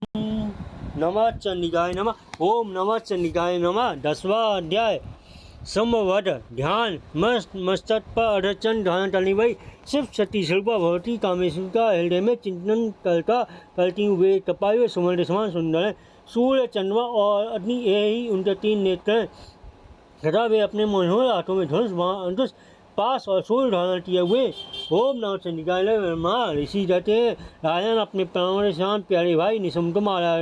नमः चंडिकाय नमः। ओम नमः चंडिकाय नमः। 10वां अध्याय संवद ध्यान मस्तक पर अड़चन ध्यान टलनी भाई शिव सती शिल्पा भवती कामेश्वर का हृदय में चिंतन करती हुए तपाई सुमन समान सुंदर है। सूर्य चंद्रमा और अग्नि यही उनके 3 नेत्र हैं। सदा वे अपने मनोहर हाथों में धनुष पास और सूर्य धारण किए हुए। ओम नमः चंडिकाय नमः। ऋषि कहते हैं, राजन अपने प्राण शांत प्यारे भाई निशुम्भ मारा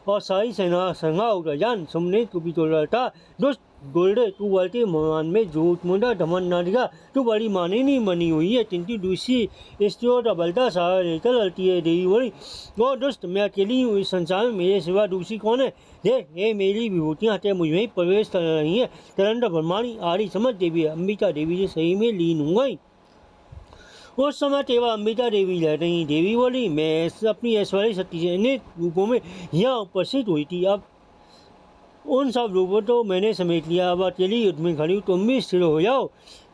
और सारी सेना संगा उजान सुमने कुपी तो लड़ता दुष्ट गोल्डे तू बलते मान में झूठ मुंडा धमन नारिका तू बड़ी मानी नहीं बनी हुई है चिंती दूसरी स्त्रियों का बलता सारा लेकर लड़ती है देवी बोली वो दुष्ट मैं अकेली हूँ इस संसार में मेरे सिवा दूसरी कौन है। देख ये मेरी विभूतियाँ हत्या मुझ में ही प्रवेश कर रही हैं। तरंड ब्रह्माणी आरी समझ देवी अंबिका देवी से सही में लीन हूँ गई। उस समय केवल अंबिका देवी रह रही। देवी बोली मैं अपनी ऐश्वर्य शक्ति से अनेक रूपों में यहाँ उपस्थित हुई थी। अब उन सब रूपों तो मैंने समेट लिया। अब अकेली युद्ध में खड़ी तुम भी स्थिर हो जाओ।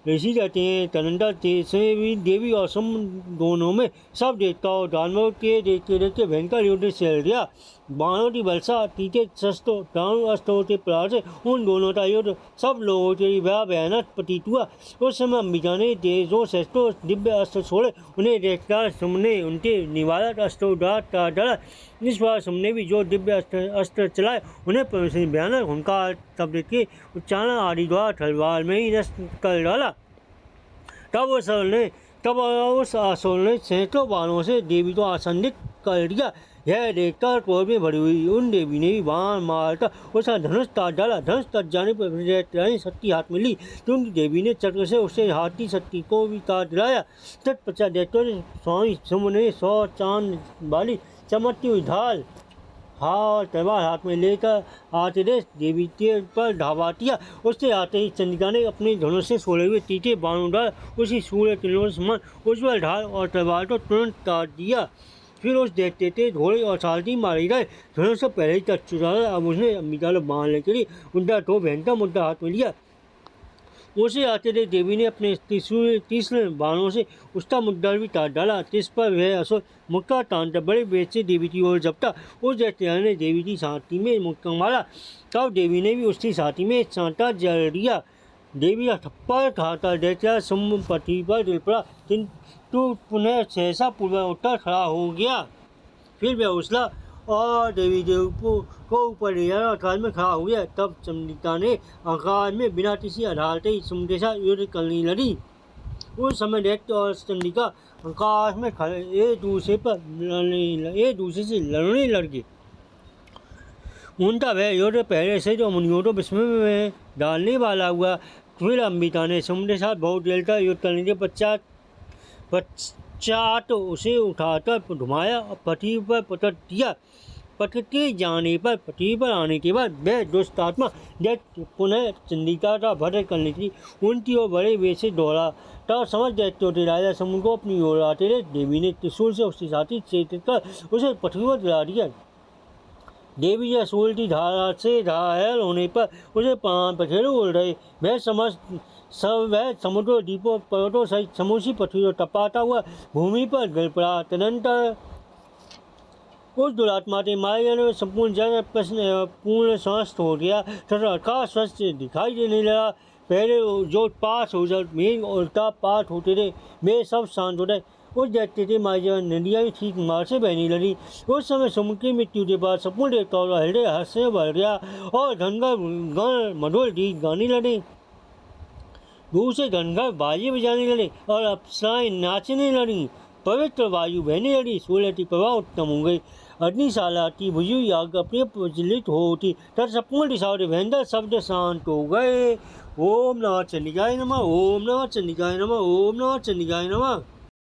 ऋषि कहते हैं तनंदा से भी देवी और सुम दोनों में सब देवताओं दानवों के देखते देखते भयंकर युद्ध चल गया। बाणों की वर्षा तीखे शस्त्रों दानव अस्त्रों के प्रहार से उन दोनों का युद्ध सब लोगों के लिए बड़ा भयानक प्रतीत हुआ। उस समय अंबिका ने जो शस्त्रों दिव्य अस्त्र छोड़े उन्हें देखकर सुमने उनके निवारक अस्त्रों द्वारा डरा। इस बार सुमने भी जो दिव्य अस्त्र चलाए उन्हें भयानक हुंकार शब्द के उच्चारण आदि द्वारा तलवार में ही नष्ट कर डाला। तब उस असुर ने सैकड़ों बाणों से देवी को आसन्नित कर दिया। यह देखकर क्रोध में भरी हुई उन देवी ने भी बाण मारकर उसका धनुष काट डाला। धनुष कट जाने पर शक्ति हाथ में ली तो उनकी देवी ने चक्र से उससे हाथी शक्ति को भी काट दिलाया। तत्पश्चात देखते स्वामी सुम ने 100 चांद वाली चमकती हुई ढाल तलवार हाथ में लेकर आते देवी के पर धावा दिया। उससे आते ही चंडिका ने अपने धनुष से छोड़े हुए तीखे बाणों डाल उसी सूर्य किरणों समान उज्ज्वल ढाल और तलवार को तुरंत काट दिया। फिर उस देखते थे घोड़े और सारथी मारे गए। धनुष से पहले ही कट चुका था। अब उसने अंबिका को बांधने के लिए उनका तो भयंकर मुद्दा हाथ में लिया। उसे आते थे देवी ने अपने तीसरे बाणों से उसका मुद्दा भी काट डाला। जिस पर वह असुर मुक्का तानकर बड़े वेग से देवी की ओर झपटा। उस दैत्य ने देवी की छाती में मुक्का मारा। तब देवी ने भी उसकी छाती में चांटा जड़ दिया। देवी का थप्पड़ खाकर दैत्य सुम पृथ्वी पर गिर पड़ा किंतु पुनः सहसा पूर्व उठकर खड़ा हो गया। फिर वह उछला और देवी देव को ऊपर ले जाकर आकाश में खड़ा हो गया। तब चंडिका ने आकाश में बिना किसी आधार के सुम के साथ युद्ध करने लगी। उस समय दैत्य और चंडिका आकाश में खड़े एक दूसरे से लड़ने लगे। उनका वह युद्ध पहले से जो मुनियों को विस्मय में डालने वाला हुआ। फिर अंबिका ने सुम के साथ बहुत देर तक युद्ध करने के पश्चात उसे उठाकर घुमाया और पृथ्वी पर पटक दिया। पटके जाने पर पृथ्वी पर आने के बाद वह दुष्ट आत्मा दैत्य पुनः चंडिका का वध करने की उनकी ओर बड़े वेग से दौड़ा। तब समझ दैत्यों के राजा समुद्र को अपनी ओर आते रहे। देवी ने त्रिशूल से उसके साथी चेत कर उसे पृथ्वी पर गिरा दिया। देवी या सूर्य की धारा से घायल होने पर उसे प्राण पखेरु उड़ रहे। वह समुद्र द्वीपों पर्वतों सहित समूची पृथ्वी को टपाता हुआ भूमि पर गिर पड़ा। तदनंतर उस दुरात्मा के मारे जाने में संपूर्ण जगत प्रश्न पूर्ण स्वस्थ हो गया तथा आकाश स्वस्थ दिखाई देने लगा। पहले जो पाठ हो जाए मेघ उल्टा पाठ होते थे वे सब शांत हो गए। उस दैत्य के मारे जाने नदियाँ भी ठीक मार्ग से बहने लगी। उस समय समुद्र की मृत्यु के बाद संपूर्ण देवताओं का हृदय हर्ष से भर गया और गंगा गण मधुर गीत गाने लगे। दूर से गंगा बाजे बजाने लगे और अप्सराएं नाचने लगी। पवित्र वायु बहने लगी। सूर्य की प्रभा उत्तम हो गई। अग्निशाला की बुझी हुई आग अपने प्रज्वलित हो उठी तथा संपूर्ण दिशाओं के भयंकर शब्द शांत हो गए। ओम नमः चंडिकाय नमः। ओम नमः चंडिकाय नमः। ओम नमः चंडिकाय नमः।